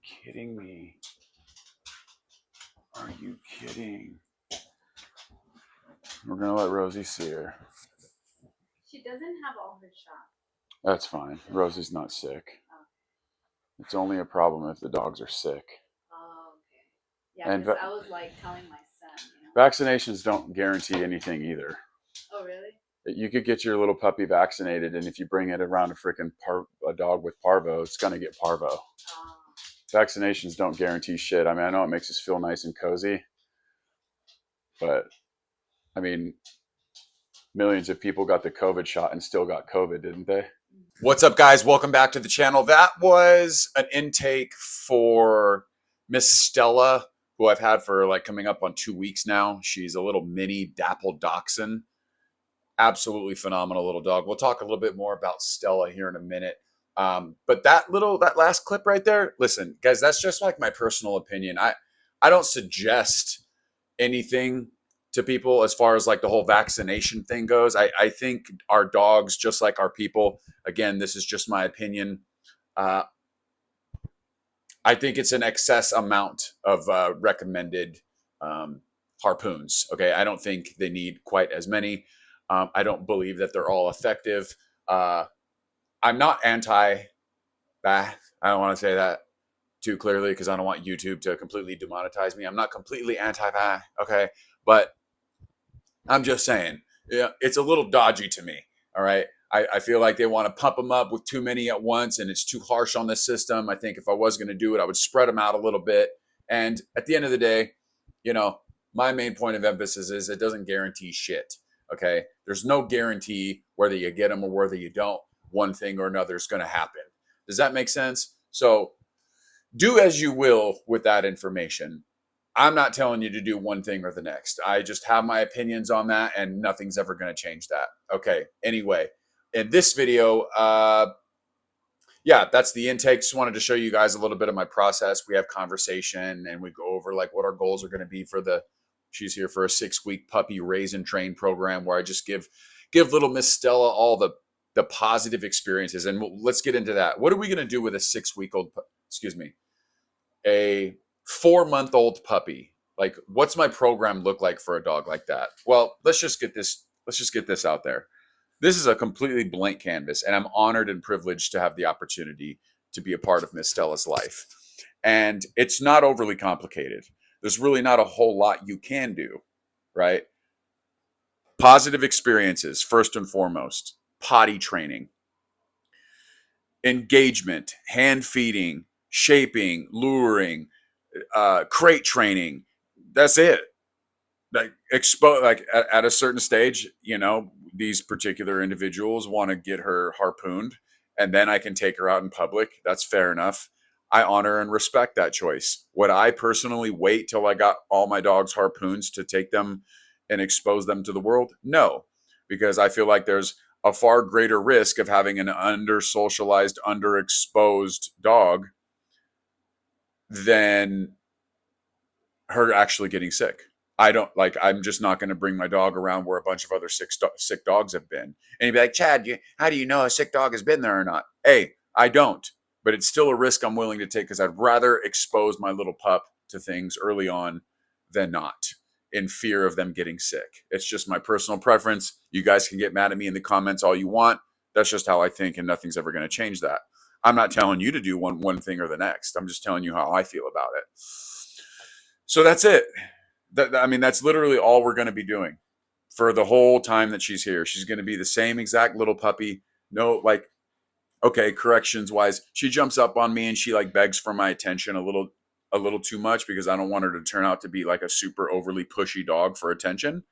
kidding me? Are you kidding? We're going to let Rosie see her. She doesn't have all her shots. That's fine. Rosie's not sick. Oh. It's only a problem if the dogs are sick. Oh, okay. Yeah, because I was like telling my son. Vaccinations don't guarantee anything either. Oh, really? You could get your little puppy vaccinated, and if you bring it around a dog with parvo, it's going to get parvo. Oh. Vaccinations don't guarantee shit. I mean, I know it makes us feel nice and cozy, but I mean, millions of people got the COVID shot and still got COVID, didn't they? What's up, guys? Welcome back to the channel. That was an intake for Miss Stella, who I've had for like coming up on 2 weeks now. She's a little mini dapple dachshund. Absolutely phenomenal little dog. We'll talk a little bit more about Stella here in a minute. But that last clip right there, listen, guys, that's just like my personal opinion. I don't suggest anything to people as far as like the whole vaccination thing goes. I think our dogs, just like our people, again, this is just my opinion. I think it's an excess amount of recommended harpoons. Okay. I don't think they need quite as many. I don't believe that they're all effective. I'm not anti-vax. I don't want to say that too clearly because I don't want YouTube to completely demonetize me. I'm not completely anti-vax, okay? But I'm just saying, yeah, it's a little dodgy to me, all right? I feel like they want to pump them up with too many at once, and it's too harsh on the system. I think if I was going to do it, I would spread them out a little bit. And at the end of the day, my main point of emphasis is it doesn't guarantee shit. Okay, there's no guarantee whether you get them or whether you don't. One thing or another is going to happen. Does that make sense? So do as you will with that information. I'm not telling you to do one thing or the next. I just have my opinions on that, and nothing's ever going to change that. Okay, anyway, in this video, yeah, that's the intake. Just wanted to show you guys a little bit of my process. We have conversation, and we go over like what our goals are going to be for she's here for a 6-week puppy raise and train program where I just give little Miss Stella all the positive experiences. And let's get into that. What are we going to do with a 6-week-old, a 4-month-old puppy? Like, what's my program look like for a dog like that? Well, let's just get this out there. This is a completely blank canvas, and I'm honored and privileged to have the opportunity to be a part of Miss Stella's life. And it's not overly complicated. There's really not a whole lot you can do, right? Positive experiences, first and foremost. Potty training, engagement, hand feeding, shaping, luring, crate training. That's it. Like at a certain stage, these particular individuals want to get her harpooned, and then I can take her out in public. That's fair enough. I honor and respect that choice. Would I personally wait till I got all my dogs harpoons to take them and expose them to the world? No, because I feel like there's a far greater risk of having an under-socialized, underexposed dog than her actually getting sick. I'm just not going to bring my dog around where a bunch of other sick dogs have been. And you'd be like, Chad, how do you know a sick dog has been there or not? Hey, I don't. But it's still a risk I'm willing to take because I'd rather expose my little pup to things early on than not, in fear of them getting sick. It's just my personal preference. You guys can get mad at me in the comments all you want. That's just how I think, and nothing's ever going to change that. I'm not telling you to do one thing or the next. I'm just telling you how I feel about it. So that's it. That's literally all we're going to be doing for the whole time that she's here. She's going to be the same exact little puppy. No, okay, corrections wise, she jumps up on me and she begs for my attention a little too much because I don't want her to turn out to be like a super overly pushy dog for attention.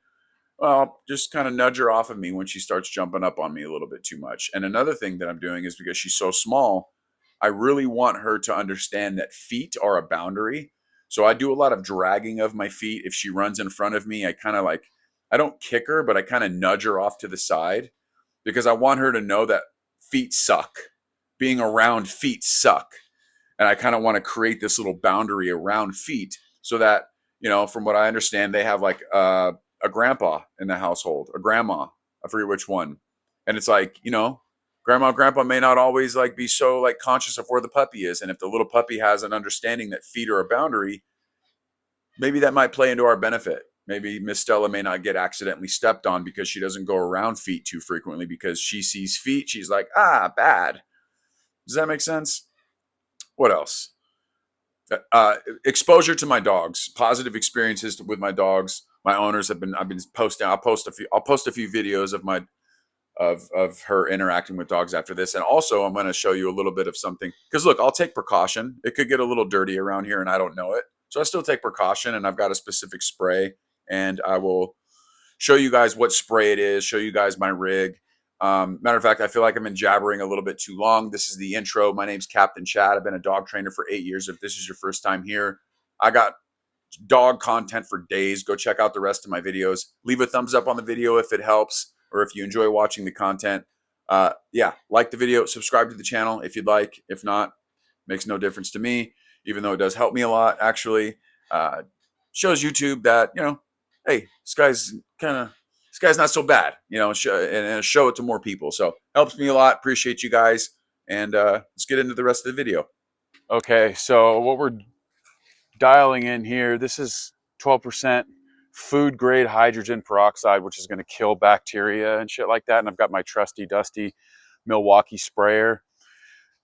Well, just kind of nudge her off of me when she starts jumping up on me a little bit too much. And another thing that I'm doing is because she's so small, I really want her to understand that feet are a boundary. So I do a lot of dragging of my feet. If she runs in front of me, I kind of I don't kick her, but I kind of nudge her off to the side because I want her to know that feet suck. Being around feet suck. And I kind of want to create this little boundary around feet so that, from what I understand, they have a grandpa in the household, a grandma, I forget which one. And it's grandma and grandpa may not always like be so like conscious of where the puppy is. And if the little puppy has an understanding that feet are a boundary, maybe that might play into our benefit. Maybe Miss Stella may not get accidentally stepped on because she doesn't go around feet too frequently, because she sees feet, she's like, ah, bad. Does that make sense? What else? Exposure to my dogs, positive experiences with my dogs. My owners have been, I've been posting, I'll post a few videos of my, of her interacting with dogs after this. And also I'm going to show you a little bit of something, because look, I'll take precaution. It could get a little dirty around here and I don't know it. So I still take precaution, and I've got a specific spray, and I will show you guys what spray it is, show you guys my rig. Matter of fact, I feel like I've been jabbering a little bit too long. This is the intro. My name's Captain Chad. I've been a dog trainer for 8 years. If this is your first time here, I got dog content for days. Go check out the rest of my videos. Leave a thumbs up on the video if it helps, or if you enjoy watching the content. Yeah, like the video, subscribe to the channel if you'd like. If not, makes no difference to me, even though it does help me a lot, actually. Shows YouTube that, you know, hey, this guy's not so bad, you know, and show it to more people. So helps me a lot. Appreciate you guys. And let's get into the rest of the video. Okay, so what we're dialing in here, this is 12% food grade hydrogen peroxide, which is going to kill bacteria and shit like that. And I've got my trusty dusty Milwaukee sprayer.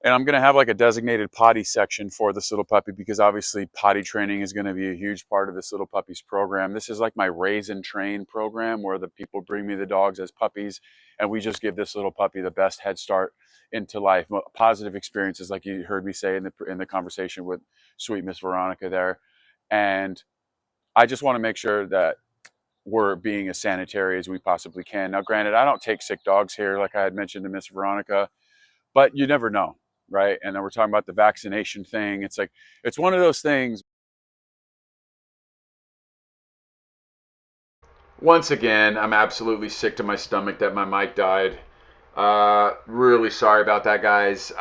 And I'm going to have like a designated potty section for this little puppy, because obviously potty training is going to be a huge part of this little puppy's program. This is like my raise and train program, where the people bring me the dogs as puppies, and we just give this little puppy the best head start into life. Positive experiences, like you heard me say in the conversation with sweet Miss Veronica there. And I just want to make sure that we're being as sanitary as we possibly can. Now, granted, I don't take sick dogs here, like I had mentioned to Miss Veronica, but you never know. Right. And then we're talking about the vaccination thing. It's like, it's one of those things. Once again, I'm absolutely sick to my stomach that my mic died. Really sorry about that, guys.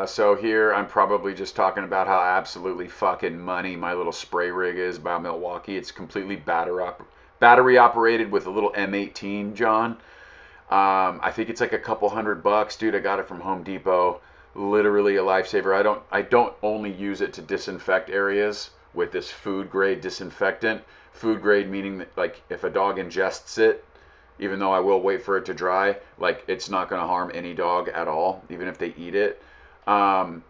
So here I'm probably just talking about how absolutely fucking money my little spray rig is by Milwaukee. It's completely battery operated with a little M18, John. I think it's like a couple $100, dude. I got it from Home Depot. Literally a lifesaver. I don't only use it to disinfect areas with this food grade disinfectant. Food grade meaning that, like, if a dog ingests it, even though I will wait for it to dry, like, it's not going to harm any dog at all, even if they eat it. I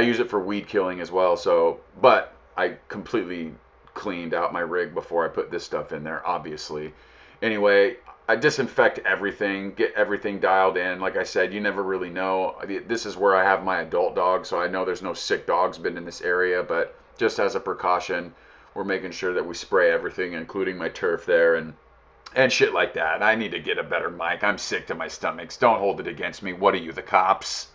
use it for weed killing as well. So, but I completely cleaned out my rig before I put this stuff in there, obviously. Anyway, I disinfect everything, get everything dialed in. Like I said, you never really know. This is where I have my adult dog, so I know there's no sick dogs been in this area, but just as a precaution, we're making sure that we spray everything, including my turf there and shit like that. I need to get a better mic. I'm sick to my stomachs. Don't hold it against me. What are you, the cops?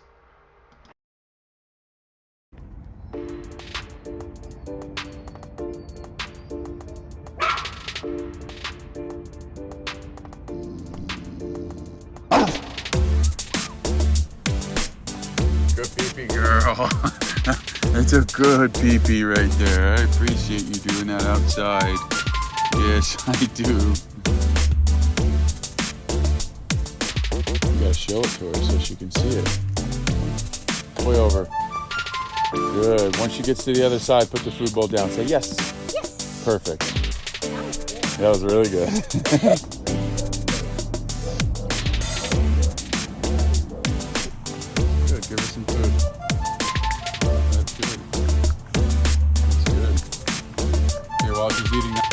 Good pee-pee, girl. That's a good pee-pee right there. I appreciate you doing that outside. Yes, I do. You gotta show it to her so she can see it. Way over. Good. Once she gets to the other side, put the food bowl down. Say yes. Yes. Perfect. That was really good. Give her some food. That's good. That's good. Here, while she's eating that.